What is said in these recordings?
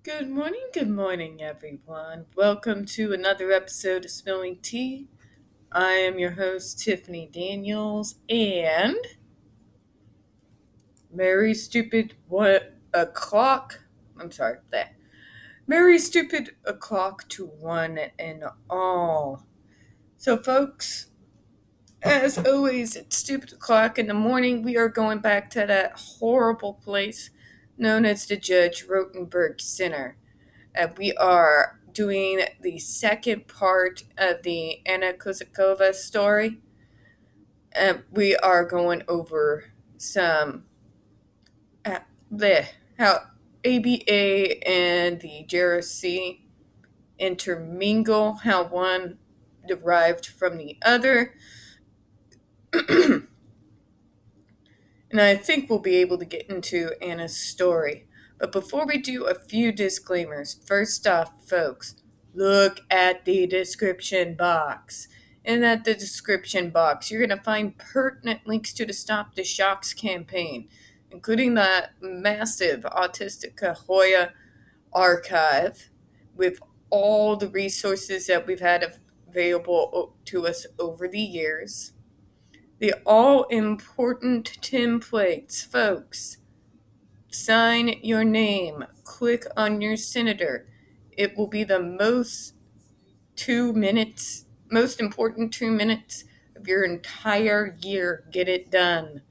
Good morning, everyone. Welcome to another episode of Spilling Tea. I am your host, Tiffany Daniels, and Merry Stupid What O'Clock. I'm sorry, that. Merry Stupid O'Clock to one and all. So, folks, as always, it's Stupid O'Clock in the morning. We are going back to that horrible place known as the Judge Rotenberg Center. We are doing the second part of the Anna Kosikova story. We are going over some how ABA and the JRC intermingle, how one derived from the other. And I think we'll be able to get into Anna's story. But before we do, a few disclaimers. First off, folks, look at the description box. In the description box, you're going to find pertinent links to the Stop the Shocks campaign, including the massive Autistic Cahoya archive with all the resources that we've had available to us over the years. The all-important templates, folks. Sign your name. Click on your senator. It will be the most important 2 minutes of your entire year. Get it done.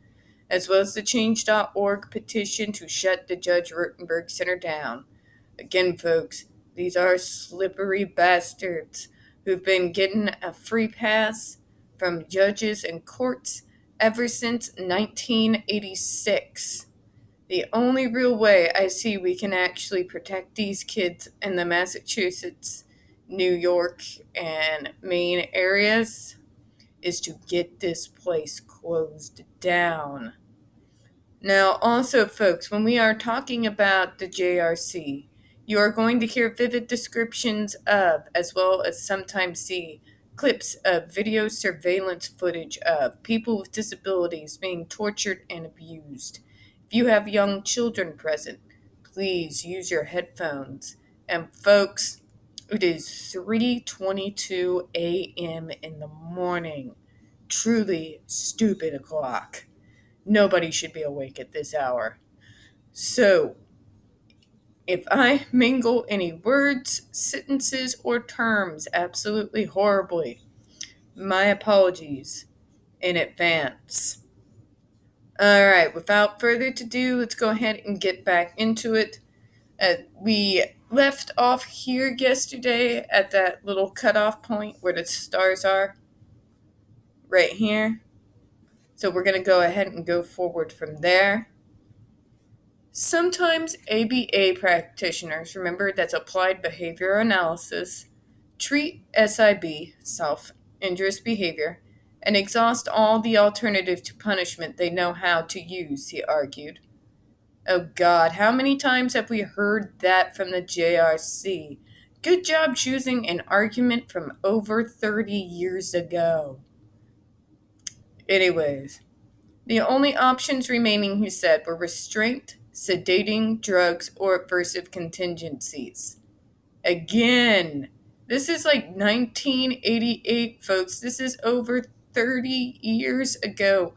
As well as the change.org petition to shut the Judge Rotenberg Center down. Again, folks, these are slippery bastards who've been getting a free pass from judges and courts ever since 1986. The only real way I see we can actually protect these kids in the Massachusetts, New York, and Maine areas is to get this place closed down. Now, also, folks, when we are talking about the JRC, you are going to hear vivid descriptions of, as well as sometimes see, clips of video surveillance footage of people with disabilities being tortured and abused. If you have young children present, please use your headphones. And folks, it is 3:22 a.m. in the morning. Truly stupid o'clock. Nobody should be awake at this hour. So, if I mingle any words, sentences, or terms absolutely horribly, my apologies in advance. Alright, without further ado, let's go ahead and get back into it. We left off here yesterday at that little cutoff point where the stars are. Right here. So we're going to go ahead and go forward from there. Sometimes ABA practitioners, remember that's applied behavior analysis, treat SIB, self-injurious behavior, and exhaust all the alternatives to punishment they know how to use, he argued. Oh God, how many times have we heard that from the JRC? Good job choosing an argument from over 30 years ago. Anyways, the only options remaining, he said, were restraint, sedating, drugs, or aversive contingencies. Again, this is like 1988, folks. This is over 30 years ago.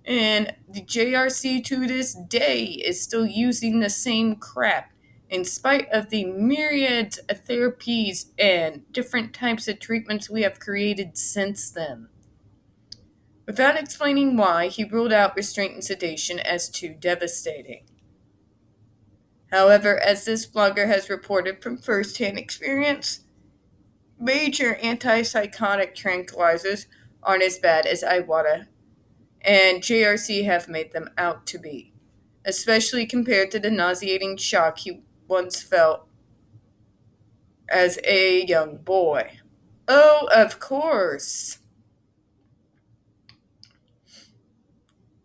And the JRC to this day is still using the same crap in spite of the myriads of therapies and different types of treatments we have created since then. Without explaining why, he ruled out restraint and sedation as too devastating. However, as this blogger has reported from first-hand experience, major antipsychotic tranquilizers aren't as bad as Iwata and JRC have made them out to be, especially compared to the nauseating shock he once felt as a young boy. Oh, of course.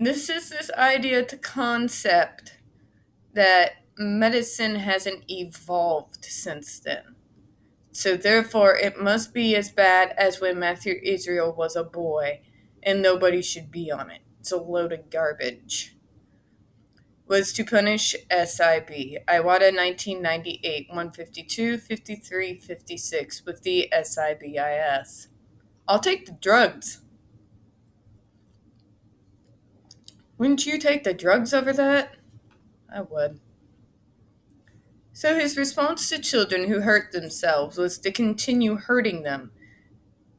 This is this idea to concept that medicine hasn't evolved since then. So therefore, it must be as bad as when Matthew Israel was a boy, and nobody should be on it. It's a load of garbage. was to punish SIB. Iwata 1998, 152, 53, 56 with the SIBIS. I'll take the drugs. Wouldn't you take the drugs over that? I would. So his response to children who hurt themselves was to continue hurting them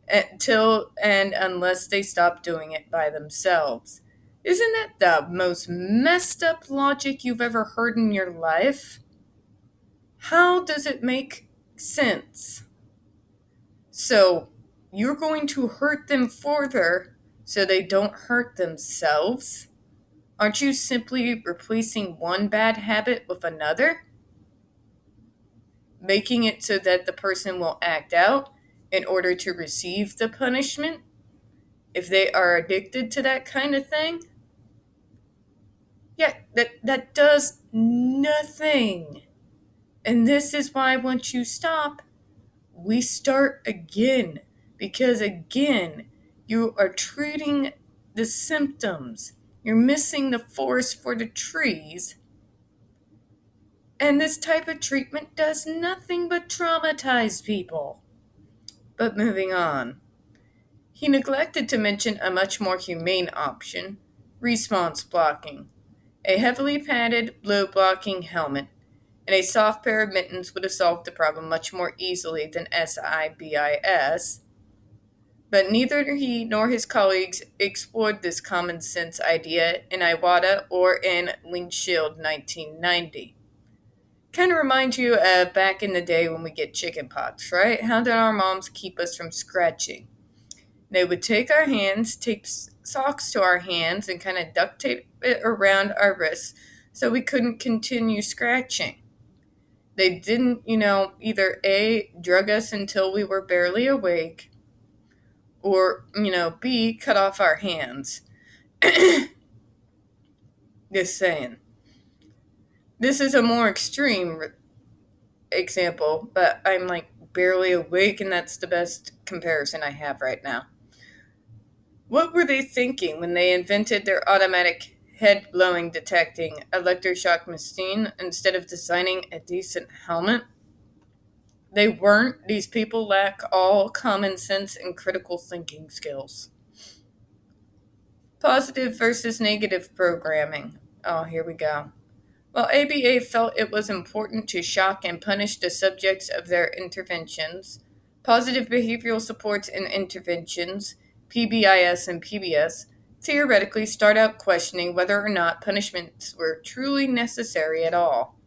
until and unless they stop doing it by themselves. Isn't that the most messed up logic you've ever heard in your life? How does it make sense? So, you're going to hurt them further so they don't hurt themselves? Aren't you simply replacing one bad habit with another? Making it so that the person will act out in order to receive the punishment if they are addicted to that kind of thing? Yeah, that does nothing. And this is why once you stop, we start again. Because again, you are treating the symptoms. You're missing the forest for the trees. And this type of treatment does nothing but traumatize people. But moving on. He neglected to mention a much more humane option, response blocking. A heavily padded, blow-blocking helmet and a soft pair of mittens would have solved the problem much more easily than SIBIS, but neither he nor his colleagues explored this common sense idea in Iwata or in Windshield 1990. Kind of reminds you of back in the day when we get chicken pox, right? How did our moms keep us from scratching? They would take our hands, tape socks to our hands, and kind of duct tape it around our wrists so we couldn't continue scratching. They didn't, either A, drug us until we were barely awake, or, B, cut off our hands. Just saying. This is a more extreme example, but I'm like barely awake, and that's the best comparison I have right now. What were they thinking when they invented their automatic head-blowing detecting electroshock machine instead of designing a decent helmet? They weren't. These people lack all common sense and critical thinking skills. Positive versus negative programming. Oh, here we go. While ABA felt it was important to shock and punish the subjects of their interventions, positive behavioral supports and interventions, PBIS and PBS, theoretically start out questioning whether or not punishments were truly necessary at all.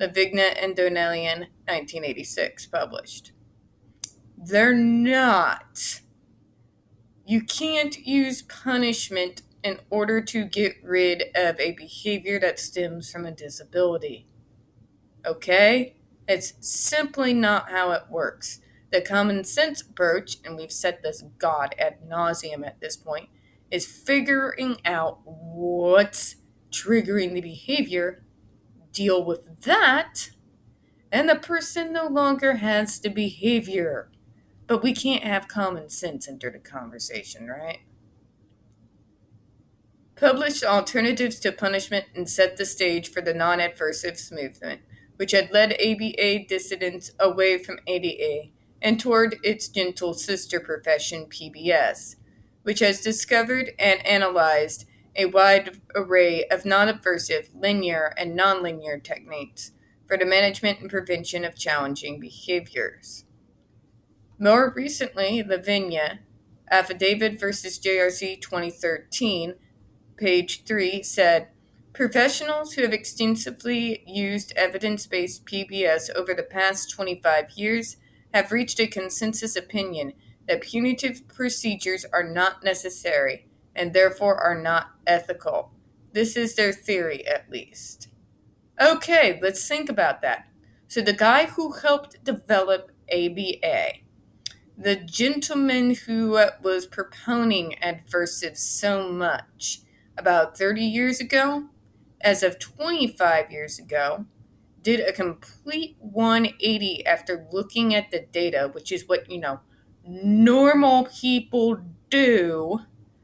Lavigna and Donnellian, 1986, published. They're not. You can't use punishment in order to get rid of a behavior that stems from a disability. Okay? It's simply not how it works. The common sense approach, and we've said this God ad nauseum at this point, is figuring out what's triggering the behavior, deal with that, and the person no longer has the behavior. But we can't have common sense enter the conversation, right? Published alternatives to punishment and set the stage for the non-adversives movement, which had led ABA dissidents away from ADA and toward its gentle sister profession, PBS, which has discovered and analyzed a wide array of non-aversive, linear, and nonlinear techniques for the management and prevention of challenging behaviors. More recently, Lavinia, Affidavit versus JRC 2013, page 3, said, professionals who have extensively used evidence-based PBS over the past 25 years have reached a consensus opinion that punitive procedures are not necessary and therefore are not ethical. This is their theory, at least. Okay, let's think about that. So the guy who helped develop ABA, the gentleman who was proponing adversives so much about 30 years ago, as of 25 years ago, did a complete 180 after looking at the data, which is what, normal people do,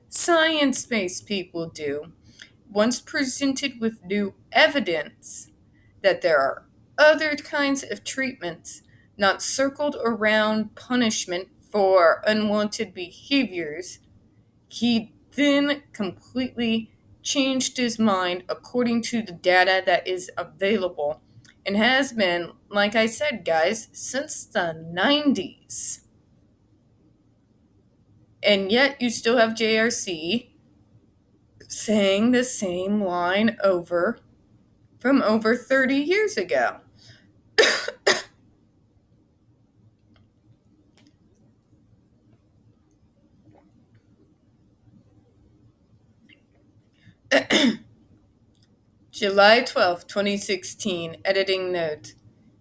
science-based people do. Once presented with new evidence that there are other kinds of treatments not circled around punishment for unwanted behaviors, he then completely changed his mind according to the data that is available and has been, like I said, guys, since the 90s. And yet you still have JRC saying the same line over from over 30 years ago. July 12, 2016, editing note.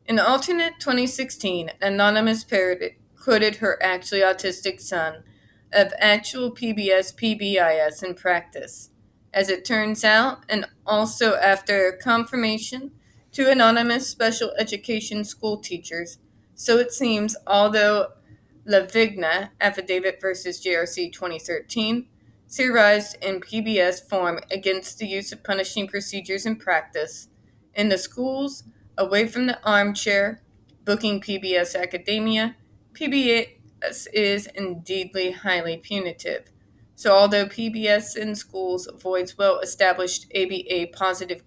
In alternate 2016, an anonymous parent quoted her actually autistic son of actual PBS PBIS in practice. As it turns out, and also after confirmation to anonymous special education school teachers, so it seems, although Lavigna, Affidavit versus JRC 2013, theorized in PBS form against the use of punishing procedures in practice, in the schools, away from the armchair, booking PBS academia, PBS is indeedly highly punitive. So, although PBS in schools avoids well established ABA positive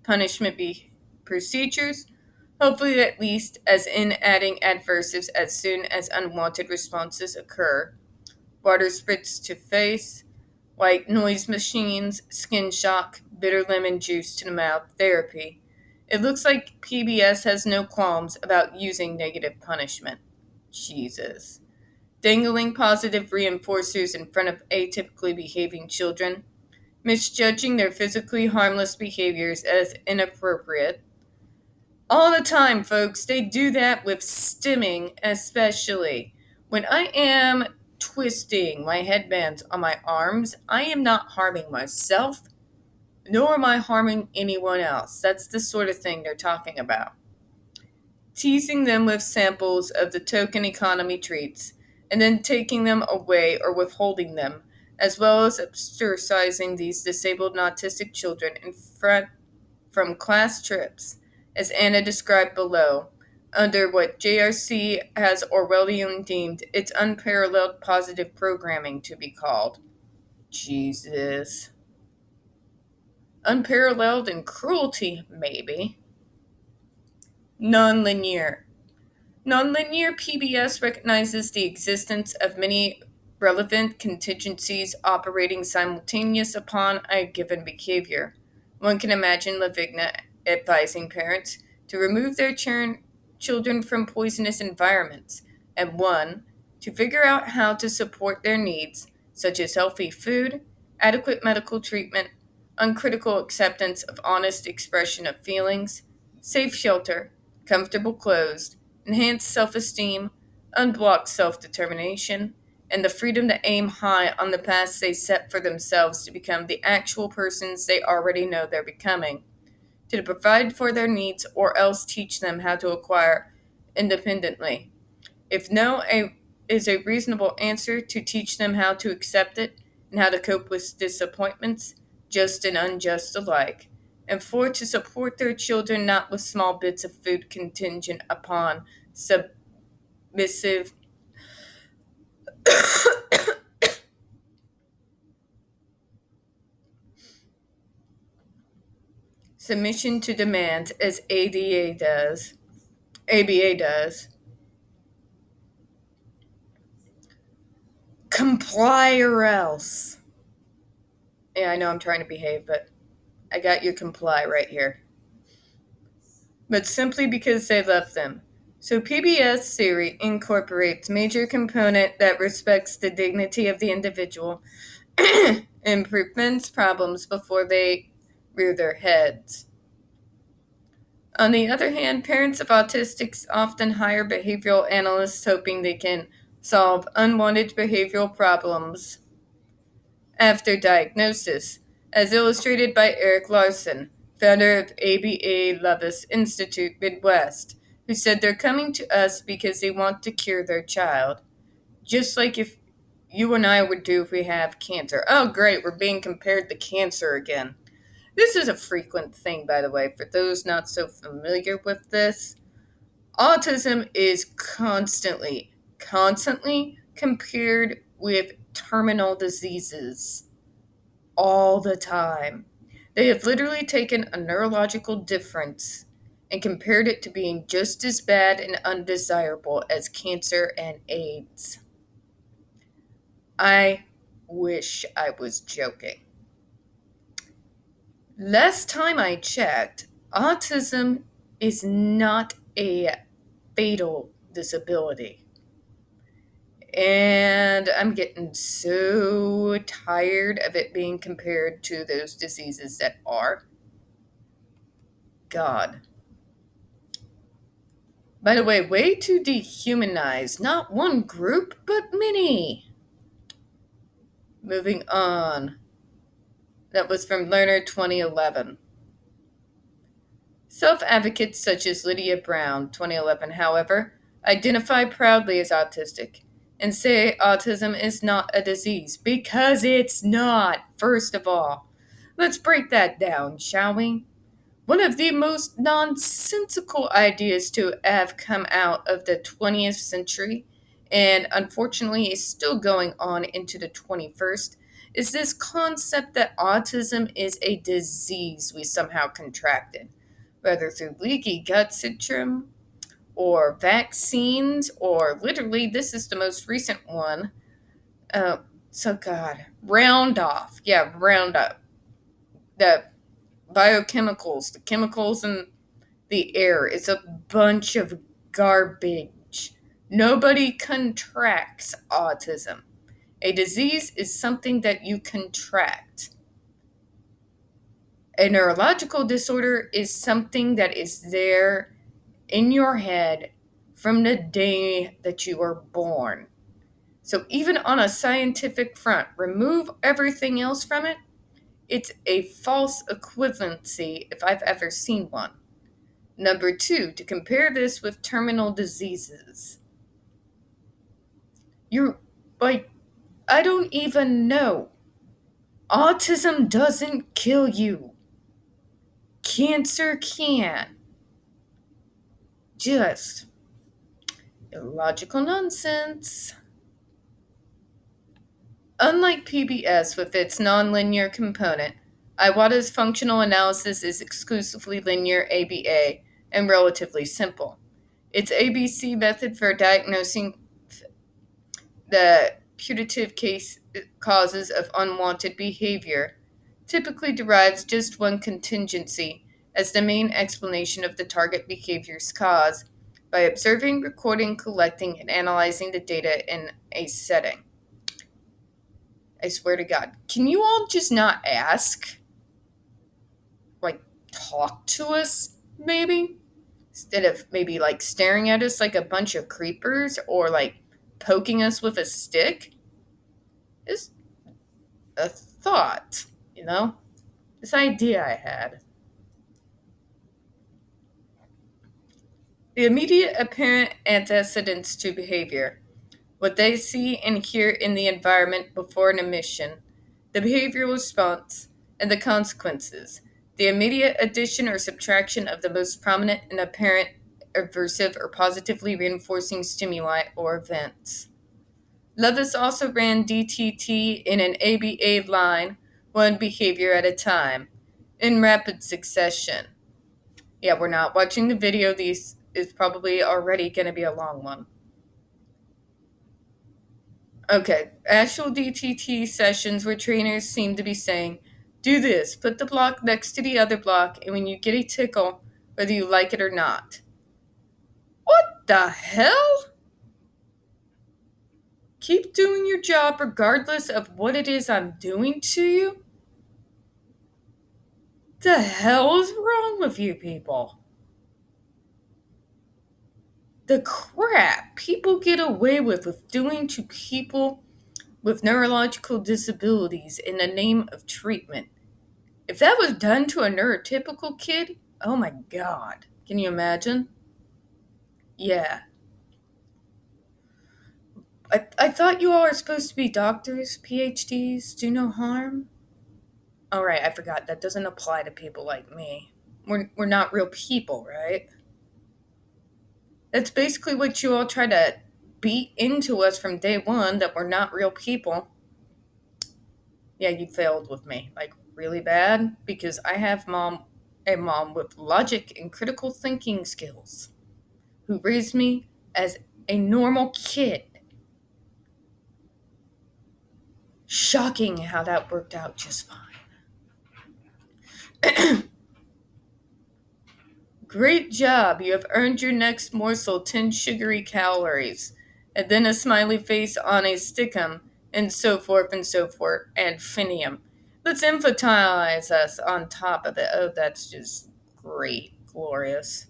punishment procedures, hopefully at least as in adding adversives as soon as unwanted responses occur. Water spritz to face, white noise machines, skin shock, bitter lemon juice to the mouth therapy. It looks like PBS has no qualms about using negative punishment. Jesus. Dangling positive reinforcers in front of atypically behaving children, misjudging their physically harmless behaviors as inappropriate. All the time, folks, they do that with stimming, especially. When I am twisting my headbands on my arms, I am not harming myself, nor am I harming anyone else. That's the sort of thing they're talking about. Teasing them with samples of the token economy treats, and then taking them away or withholding them, as well as ostracizing these disabled and autistic children in front from class trips, as Anna described below, under what JRC has Orwellian deemed its unparalleled positive programming to be called. Jesus. Unparalleled in cruelty, maybe. Nonlinear. Nonlinear PBS recognizes the existence of many relevant contingencies operating simultaneous upon a given behavior. One can imagine Lavigna advising parents to remove their children from poisonous environments, and one, to figure out how to support their needs, such as healthy food, adequate medical treatment, uncritical acceptance of honest expression of feelings, safe shelter, comfortable clothes, enhanced self-esteem, unblocked self-determination, and the freedom to aim high on the paths they set for themselves to become the actual persons they already know they're becoming, to provide for their needs or else teach them how to acquire independently. If no is a reasonable answer, to teach them how to accept it and how to cope with disappointments, just and unjust alike, and four, to support their children not with small bits of food contingent upon submissive submission to demands as ABA does. Comply or else. Yeah, I know I'm trying to behave, but I got your comply right here. But simply because they love them. So PBS theory incorporates major component that respects the dignity of the individual and prevents problems before they rear their heads. On the other hand, parents of autistics often hire behavioral analysts hoping they can solve unwanted behavioral problems after diagnosis, as illustrated by Eric Larson, founder of ABA Lovis Institute Midwest, who said they're coming to us because they want to cure their child, just like if you and I would do if we have cancer. Oh, great, we're being compared to cancer again. This is a frequent thing, by the way, for those not so familiar with this. Autism is constantly compared with terminal diseases all the time. They have literally taken a neurological difference and compared it to being just as bad and undesirable as cancer and AIDS. I wish I was joking. Last time I checked, autism is not a fatal disability. And I'm getting so tired of it being compared to those diseases that are. God. By the way to dehumanize not one group, but many. Moving on. That was from Learner 2011. Self-advocates such as Lydia Brown, 2011, however, identify proudly as autistic and say autism is not a disease because it's not, first of all. Let's break that down, shall we? One of the most nonsensical ideas to have come out of the 20th century, and unfortunately is still going on into the 21st, is this concept that autism is a disease we somehow contracted, whether through leaky gut syndrome or vaccines, or literally, this is the most recent one. God, Roundoff. Yeah, Roundup. The biochemicals, the chemicals in the air. It's a bunch of garbage. Nobody contracts autism. A disease is something that you contract. A neurological disorder is something that is there in your head from the day that you were born. So even on a scientific front, remove everything else from it, it's a false equivalency if I've ever seen one. Number two, to compare this with terminal diseases. You're like, I don't even know. Autism doesn't kill you. Cancer can. Just illogical nonsense. Unlike PBS with its nonlinear component, Iwata's functional analysis is exclusively linear ABA and relatively simple. Its ABC method for diagnosing the putative causes of unwanted behavior typically derives just one contingency as the main explanation of the target behavior's cause by observing, recording, collecting, and analyzing the data in a setting. I swear to God. Can you all just not ask? Like, talk to us, maybe? Instead of maybe, like, staring at us like a bunch of creepers or, like, poking us with a stick? It's a thought, you know? This idea I had. The immediate apparent antecedents to behavior. What they see and hear in the environment before an emission, the behavioral response, and the consequences, the immediate addition or subtraction of the most prominent and apparent aversive or positively reinforcing stimuli or events. Levis also ran DTT in an ABA line, one behavior at a time, in rapid succession. Yeah, we're not watching the video. This is probably already going to be a long one. Okay, actual DTT sessions where trainers seem to be saying, do this, put the block next to the other block, and when you get a tickle, whether you like it or not. What the hell? Keep doing your job regardless of what it is I'm doing to you? The hell is wrong with you people? The crap people get away with doing to people with neurological disabilities in the name of treatment. If that was done to a neurotypical kid, oh my God. Can you imagine? Yeah. I thought you all are supposed to be doctors, PhDs, do no harm. All right, I forgot. That doesn't apply to people like me. We're not real people, right? That's basically what you all try to beat into us from day one, that we're not real people. Yeah, you failed with me. Like, really bad? Because I have a mom with logic and critical thinking skills who raised me as a normal kid. Shocking how that worked out just fine. Great job, you have earned your next morsel 10 sugary calories. And then a smiley face on a stickum, and so forth, and finium. Let's emphasize us on top of it. Oh, that's just great, glorious.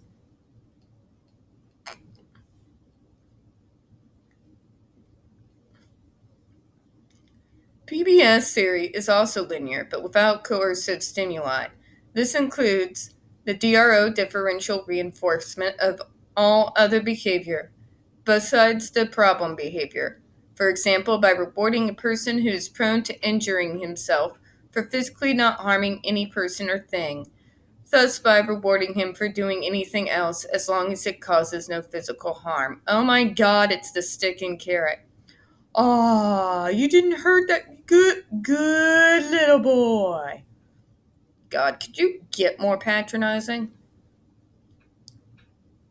PBS theory is also linear, but without coercive stimuli. This includes the DRO differential reinforcement of all other behavior, besides the problem behavior. For example, by rewarding a person who is prone to injuring himself for physically not harming any person or thing, thus by rewarding him for doing anything else as long as it causes no physical harm. Oh my god, it's the stick and carrot. Ah, you didn't hurt that good little boy. God, could you get more patronizing?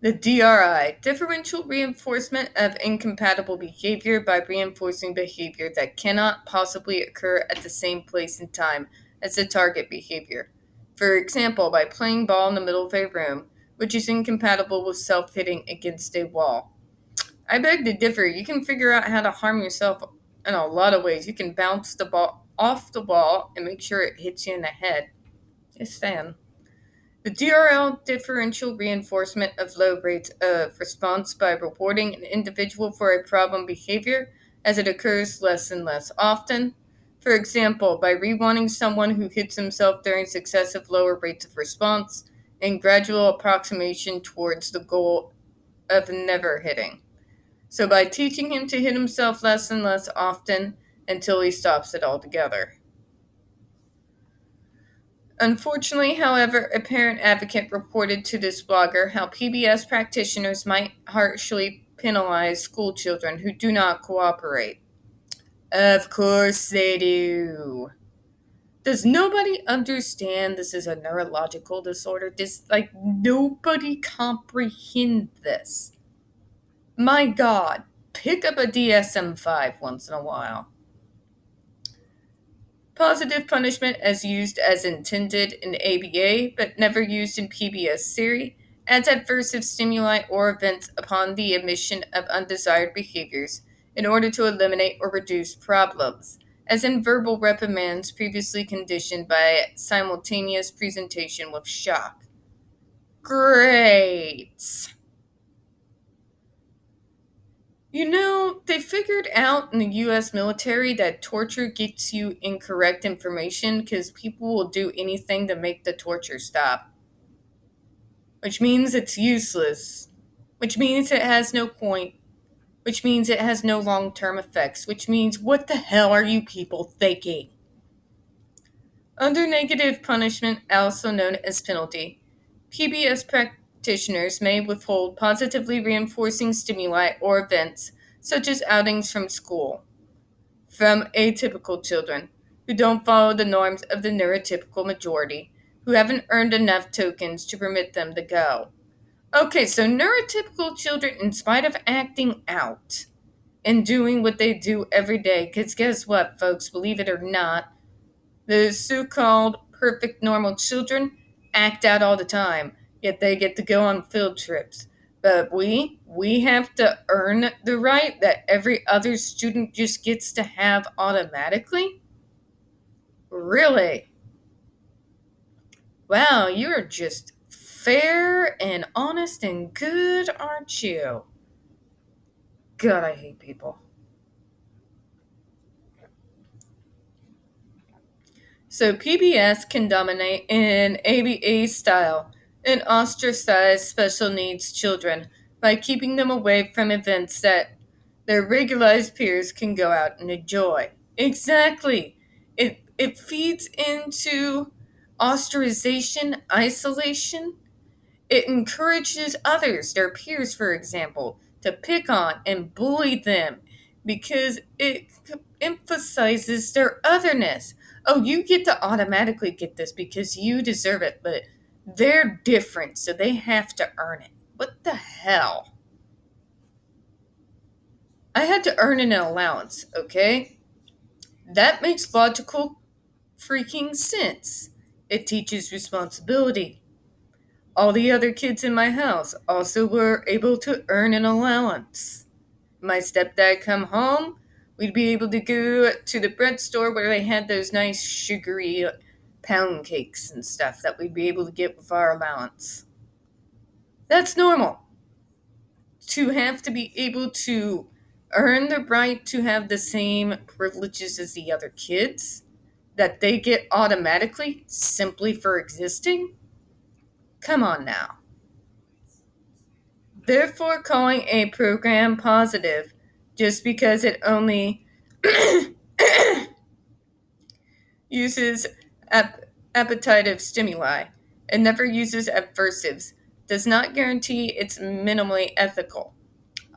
The DRI, differential reinforcement of incompatible behavior by reinforcing behavior that cannot possibly occur at the same place and time as the target behavior. For example, by playing ball in the middle of a room, which is incompatible with self-hitting against a wall. I beg to differ. You can figure out how to harm yourself in a lot of ways. You can bounce the ball off the wall and make sure it hits you in the head. Just saying. The DRL differential reinforcement of low rates of response by rewarding an individual for a problem behavior as it occurs less and less often. For example, by rewarding someone who hits himself during successive lower rates of response and gradual approximation towards the goal of never hitting. So by teaching him to hit himself less and less often until he stops it altogether. Unfortunately, however, a parent advocate reported to this blogger how PBS practitioners might harshly penalize school children who do not cooperate. Of course they do. Does nobody understand this is a neurological disorder? Nobody comprehend this. My God, pick up a DSM-5 once in a while. Positive punishment as used as intended in ABA, but never used in PBS theory, adds adversive stimuli or events upon the emission of undesired behaviors in order to eliminate or reduce problems, as in verbal reprimands previously conditioned by simultaneous presentation with shock. Great! You know, they figured out in the US military that torture gets you incorrect information because people will do anything to make the torture stop. Which means it's useless. Which means it has no point. Which means it has no long term effects. Which means, what the hell are you people thinking? Under negative punishment, also known as penalty, PBS practitioners may withhold positively reinforcing stimuli or events, such as outings from school, from atypical children who don't follow the norms of the neurotypical majority, who haven't earned enough tokens to permit them to go. Okay, so neurotypical children, in spite of acting out and doing what they do every day, because guess what, folks, believe it or not, the so-called perfect normal children act out all the time, yet they get to go on field trips. But we have to earn the right that every other student just gets to have automatically? Really? Wow, you're just fair and honest and good, aren't you? God, I hate people. So PBS can dominate in ABA style and ostracize special needs children by keeping them away from events that their regularized peers can go out and enjoy. Exactly. It feeds into ostracization, isolation. It encourages others, their peers, for example, to pick on and bully them because it emphasizes their otherness. Oh, you get to automatically get this because you deserve it, but they're different, so they have to earn it. What the hell? I had to earn an allowance, okay? That makes logical freaking sense. It teaches responsibility. All the other kids in my house also were able to earn an allowance. My stepdad come home, we'd be able to go to the bread store where they had those nice sugary pound cakes and stuff that we'd be able to get with our allowance. That's normal. To have to be able to earn the right to have the same privileges as the other kids that they get automatically simply for existing? Come on now. Therefore, calling a program positive just because it only uses appetitive stimuli and never uses aversives does not guarantee it's minimally ethical.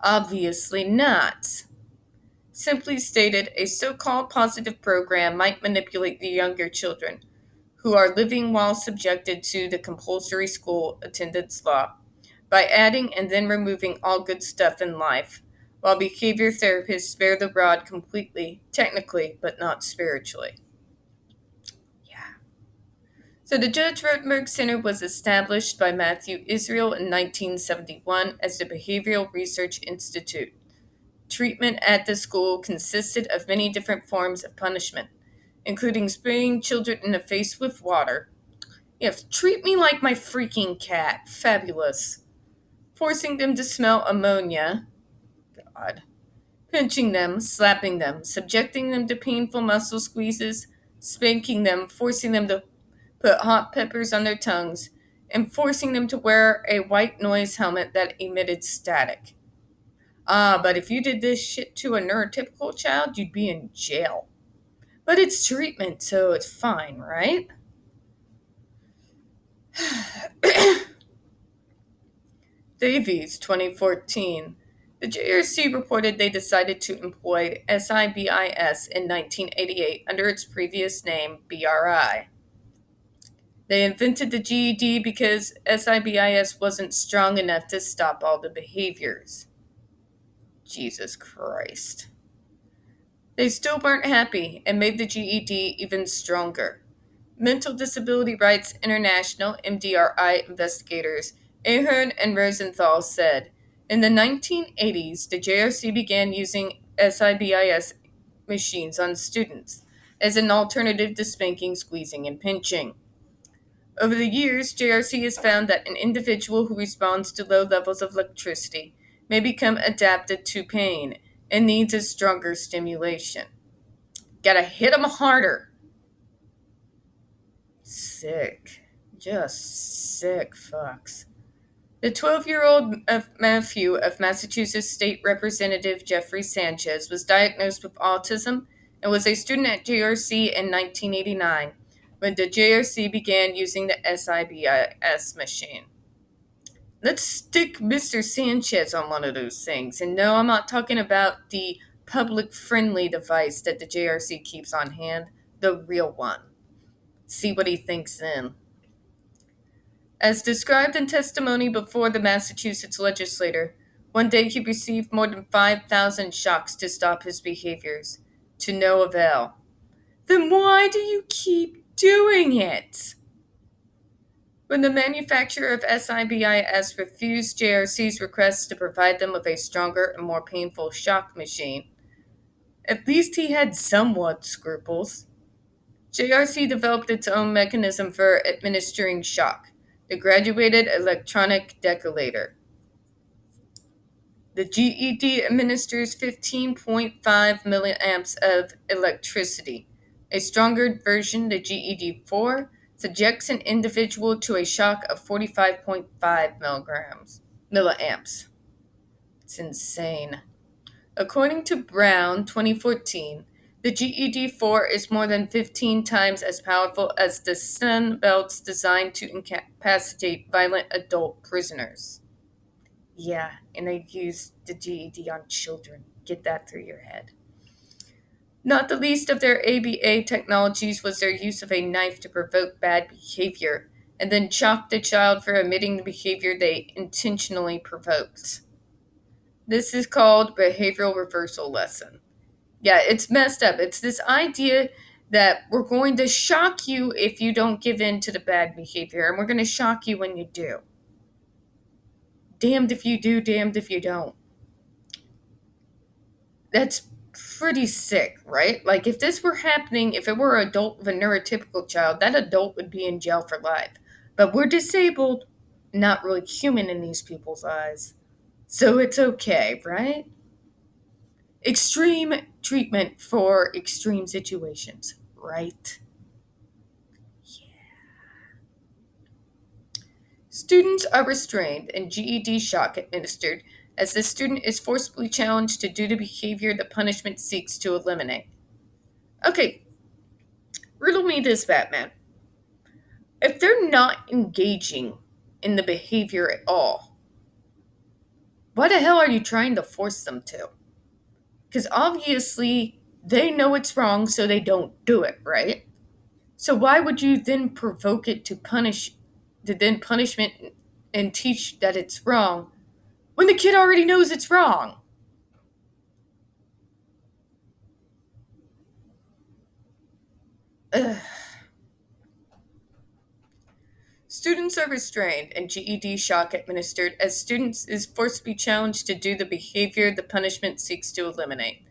Obviously not. Simply stated, a so called positive program might manipulate the younger children who are living while subjected to the compulsory school attendance law by adding and then removing all good stuff in life, while behavior therapists spare the rod completely, technically, but not spiritually. Yeah. So the Judge Rotenberg Center was established by Matthew Israel in 1971 as the Behavioral Research Institute. Treatment at the school consisted of many different forms of punishment, including spraying children in the face with water. Yes, treat me like my freaking cat. Fabulous. Forcing them to smell ammonia. God. Pinching them, slapping them, subjecting them to painful muscle squeezes, spanking them, forcing them to put hot peppers on their tongues, and forcing them to wear a white noise helmet that emitted static. But if you did this shit to a neurotypical child, you'd be in jail. But it's treatment, so it's fine, right? Davies, 2014. The JRC reported they decided to employ SIBIS in 1988 under its previous name, BRI. They invented the GED because SIBIS wasn't strong enough to stop all the behaviors. Jesus Christ. They still weren't happy and made the GED even stronger. Mental Disability Rights International (MDRI) investigators Ahern and Rosenthal said, in the 1980s, the JRC began using SIBIS machines on students as an alternative to spanking, squeezing, and pinching. Over the years, JRC has found that an individual who responds to low levels of electricity may become adapted to pain and needs a stronger stimulation. Gotta hit 'em harder. Sick. Just sick fucks. The 12-year-old nephew of Massachusetts State Representative Jeffrey Sanchez was diagnosed with autism and was a student at JRC in 1989 when the JRC began using the SIBIS machine. Let's stick Mr. Sanchez on one of those things. And no, I'm not talking about the public-friendly device that the JRC keeps on hand, the real one. See what he thinks then. As described in testimony before the Massachusetts legislature, one day he received more than 5,000 shocks to stop his behaviors, to no avail. Then why do you keep doing it? When the manufacturer of SIBIS refused JRC's request to provide them with a stronger and more painful shock machine, at least he had somewhat scruples. JRC developed its own mechanism for administering shock, the graduated electronic deculator. The GED administers 15.5 milliamps of electricity. A stronger version, the GED-4, subjects an individual to a shock of 45.5 milliamps. It's insane. According to Brown, 2014, The GED 4 is more than 15 times as powerful as the stun belts designed to incapacitate violent adult prisoners. Yeah, and they use the GED on children. Get that through your head. Not the least of their ABA technologies was their use of a knife to provoke bad behavior, and then shock the child for omitting the behavior they intentionally provoked. This is called behavioral reversal lesson. Yeah, it's messed up. It's this idea that we're going to shock you if you don't give in to the bad behavior, and we're going to shock you when you do. Damned if you do, damned if you don't. That's pretty sick, right? Like, if this were happening, if it were an adult with a neurotypical child, that adult would be in jail for life. But we're disabled, not really human in these people's eyes. So it's okay, right? Extreme treatment for extreme situations, right? Students are restrained and GED shock administered as the student is forcibly challenged to do the behavior the punishment seeks to eliminate. Okay, riddle me this, Batman. If they're not engaging in the behavior at all, why the hell are you trying to force them to? Because obviously they know it's wrong, so they don't do it, right? So why would you then provoke it to then punishment and teach that it's wrong when the kid already knows it's wrong? Ugh. Students are restrained and GED shock administered as students is forcibly challenged to do the behavior the punishment seeks to eliminate.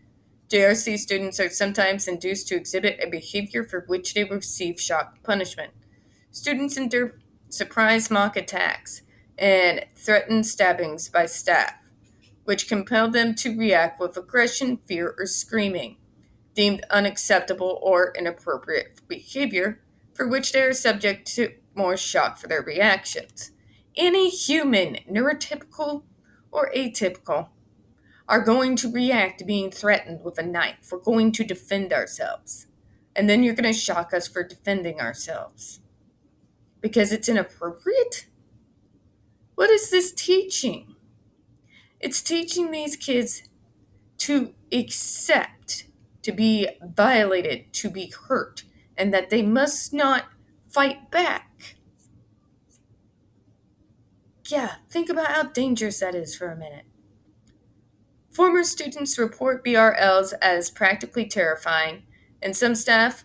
JRC students are sometimes induced to exhibit a behavior for which they receive shock punishment. Students endure surprise mock attacks and threatened stabbings by staff, which compel them to react with aggression, fear, or screaming, deemed unacceptable or inappropriate behavior, for which they are subject to more shock for their reactions. Any human, neurotypical or atypical, are going to react to being threatened with a knife. We're going to defend ourselves. And then you're going to shock us for defending ourselves. Because it's inappropriate? What is this teaching? It's teaching these kids to accept, to be violated, to be hurt, and that they must not fight back. Yeah, think about how dangerous that is for a minute. Former students report BRLs as practically terrifying, and some staff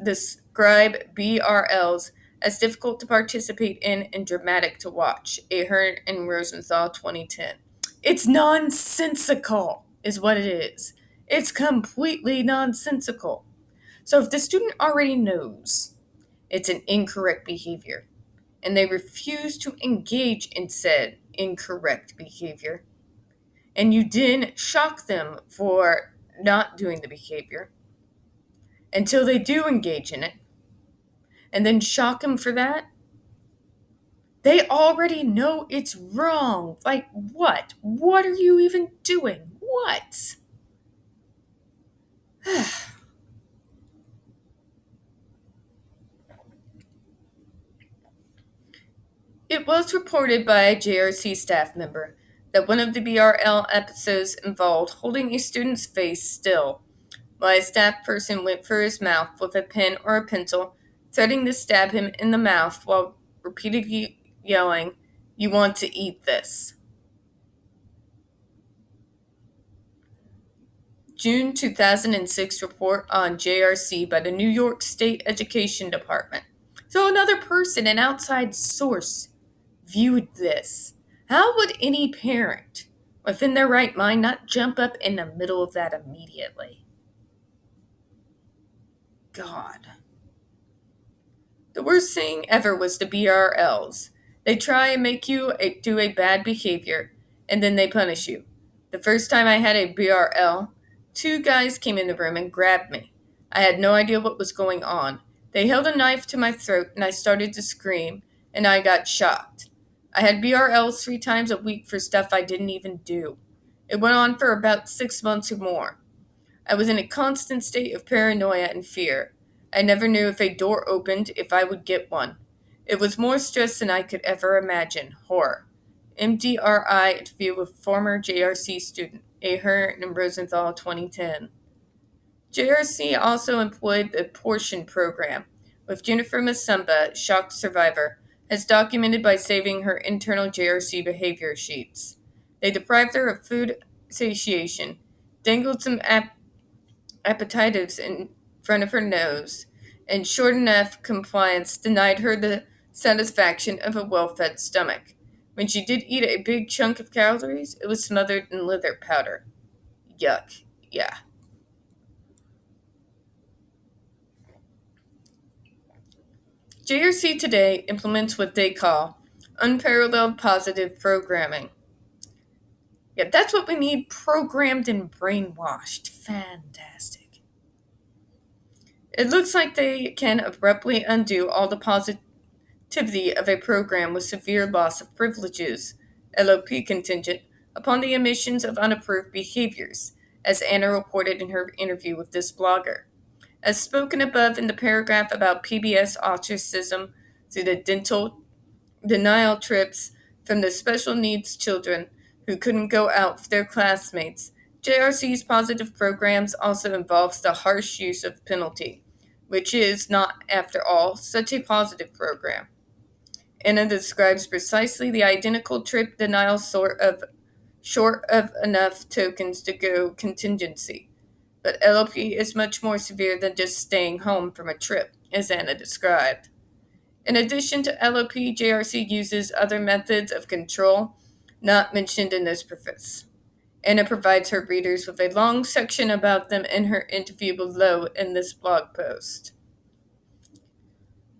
describe BRLs as difficult to participate in and dramatic to watch. Ahern and Rosenthal, 2010. It's nonsensical, is what it is. It's completely nonsensical. So if the student already knows it's an incorrect behavior, and they refuse to engage in said incorrect behavior, and you then shock them for not doing the behavior until they do engage in it, and then shock them for that, they already know it's wrong. Like, what? What are you even doing? What? It was reported by a JRC staff member that one of the BRL episodes involved holding a student's face still while a staff person went for his mouth with a pen or a pencil, threatening to stab him in the mouth while repeatedly yelling, "You want to eat this." June 2006 report on JRC by the New York State Education Department. So another person, an outside source, viewed this. How would any parent within their right mind not jump up in the middle of that immediately? God. The worst thing ever was the BRLs. They try and make you do a bad behavior, and then they punish you. The first time I had a BRL, two guys came in the room and grabbed me. I had no idea what was going on. They held a knife to my throat, and I started to scream, and I got shocked. I had BRLs 3 times a week for stuff I didn't even do. It went on for about 6 months or more. I was in a constant state of paranoia and fear. I never knew if a door opened, if I would get one. It was more stress than I could ever imagine. Horror. MDRI interview with former JRC student, Ahern and Rosenthal, 2010. JRC also employed the Portion Program, with Jennifer Masumba, shock survivor, as documented by saving her internal JRC behavior sheets. They deprived her of food satiation, dangled some appetitives in front of her nose, and short enough compliance denied her the satisfaction of a well-fed stomach. When she did eat a big chunk of calories, it was smothered in liver powder. Yuck. Yeah. JRC today implements what they call unparalleled positive programming. Yeah, that's what we need, programmed and brainwashed. Fantastic. It looks like they can abruptly undo all the positivity of a program with severe loss of privileges, LOP contingent, upon the omissions of unapproved behaviors, as Anna reported in her interview with this blogger. As spoken above in the paragraph about PBS autism through the dental denial trips from the special needs children who couldn't go out with their classmates, JRC's positive programs also involves the harsh use of penalty, which is not, after all, such a positive program. Anna describes precisely the identical trip denial short of enough tokens to go contingency. But LOP is much more severe than just staying home from a trip, as Anna described. In addition to LOP, JRC uses other methods of control not mentioned in this preface. Anna provides her readers with a long section about them in her interview below in this blog post.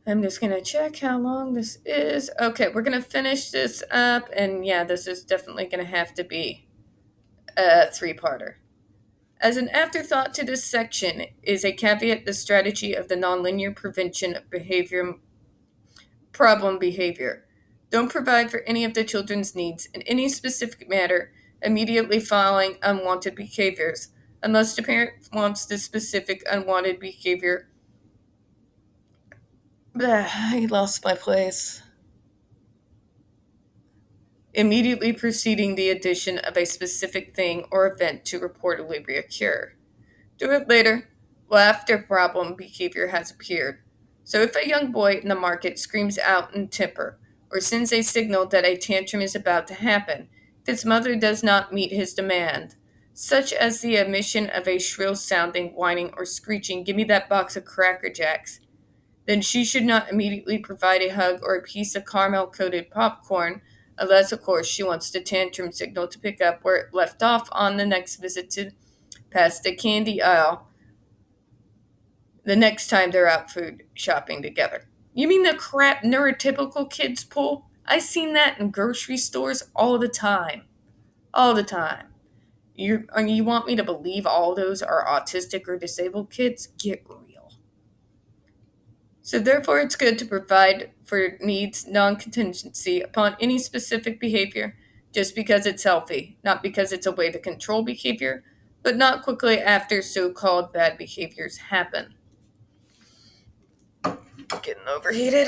I'm just going to check how long this is. Okay, we're going to finish this up, and yeah, this is definitely going to have to be a three-parter. As an afterthought to this section is a caveat the strategy of the nonlinear prevention of problem behavior. Don't provide for any of the children's needs in any specific matter immediately following unwanted behaviors, unless the parent wants the specific unwanted behavior. I lost my place. Immediately preceding the addition of a specific thing or event to reportedly reoccur. Do it later, well after problem behavior has appeared. So if a young boy in the market screams out in temper, or sends a signal that a tantrum is about to happen, if his mother does not meet his demand, such as the emission of a shrill-sounding, whining, or screeching, "Give me that box of Cracker Jacks," then she should not immediately provide a hug or a piece of caramel-coated popcorn, unless, of course, she wants the tantrum signal to pick up where it left off on the next visit to past the candy aisle the next time they're out food shopping together. You mean the crap neurotypical kids pull? I've seen that in grocery stores all the time. All the time. You want me to believe all those are autistic or disabled kids? Get real. So therefore it's good to provide for needs non-contingency upon any specific behavior just because it's healthy, not because it's a way to control behavior, but not quickly after so-called bad behaviors happen. Getting overheated.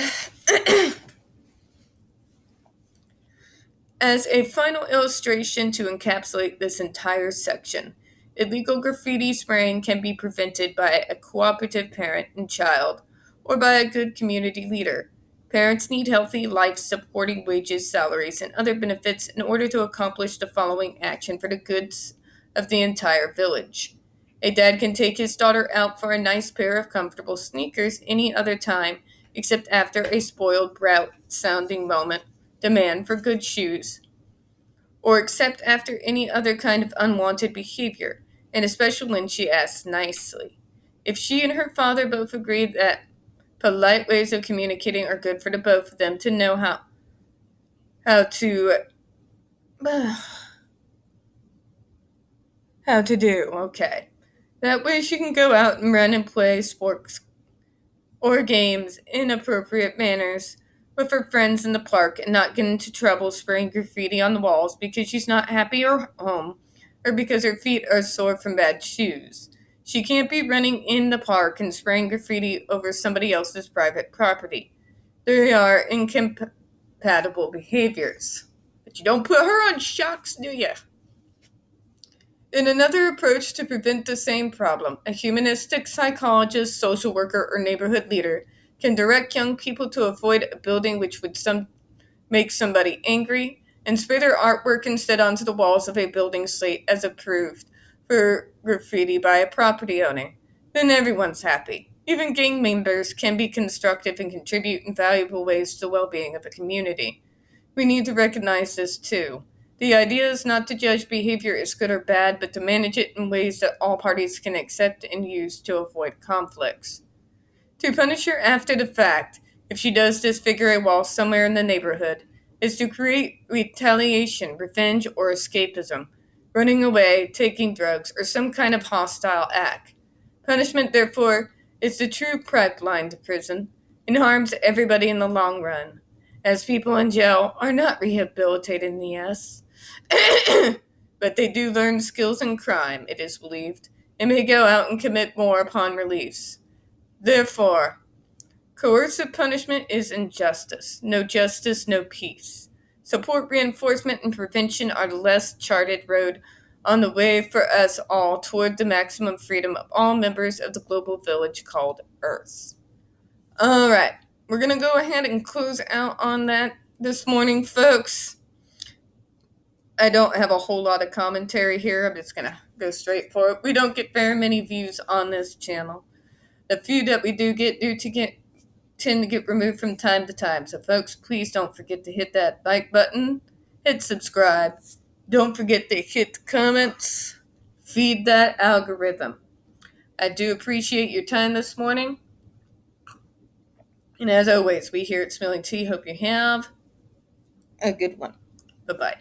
As a final illustration to encapsulate this entire section, illegal graffiti spraying can be prevented by a cooperative parent and child, or by a good community leader. Parents need healthy, life-supporting wages, salaries, and other benefits in order to accomplish the following action for the goods of the entire village. A dad can take his daughter out for a nice pair of comfortable sneakers any other time, except after a spoiled brat-sounding demand for good shoes, or except after any other kind of unwanted behavior, and especially when she asks nicely. If she and her father both agree that polite ways of communicating are good for the both of them to know how to do, okay. That way she can go out and run and play sports or games in appropriate manners with her friends in the park and not get into trouble spraying graffiti on the walls because she's not happy or home or because her feet are sore from bad shoes. She can't be running in the park and spraying graffiti over somebody else's private property. They are incompatible behaviors. But you don't put her on shocks, do you? In another approach to prevent the same problem, a humanistic psychologist, social worker, or neighborhood leader can direct young people to avoid a building which would make somebody angry and spray their artwork instead onto the walls of a building slate as approved for graffiti by a property owner. Then everyone's happy. Even gang members can be constructive and contribute in valuable ways to the well being of a community. We need to recognize this too. The idea is not to judge behavior as good or bad, but to manage it in ways that all parties can accept and use to avoid conflicts. To punish her after the fact, if she does disfigure a wall somewhere in the neighborhood, is to create retaliation, revenge, or escapism, running away, taking drugs, or some kind of hostile act. Punishment, therefore, is the true pipeline to prison and harms everybody in the long run, as people in jail are not rehabilitated in the S. But they do learn skills in crime, it is believed, and may go out and commit more upon release. Therefore, coercive punishment is injustice. No justice, no peace. Support, reinforcement, and prevention are the less charted road on the way for us all toward the maximum freedom of all members of the global village called Earth. All right, we're going to go ahead and close out on that this morning, folks. I don't have a whole lot of commentary here. I'm just going to go straight for it. We don't get very many views on this channel. The few that we do tend to get removed from time to time. So, folks, please don't forget to hit that like button, hit subscribe. Don't forget to hit the comments. Feed that algorithm. I do appreciate your time this morning. And as always, we here at Smelling Tea hope you have a good one. Bye-bye.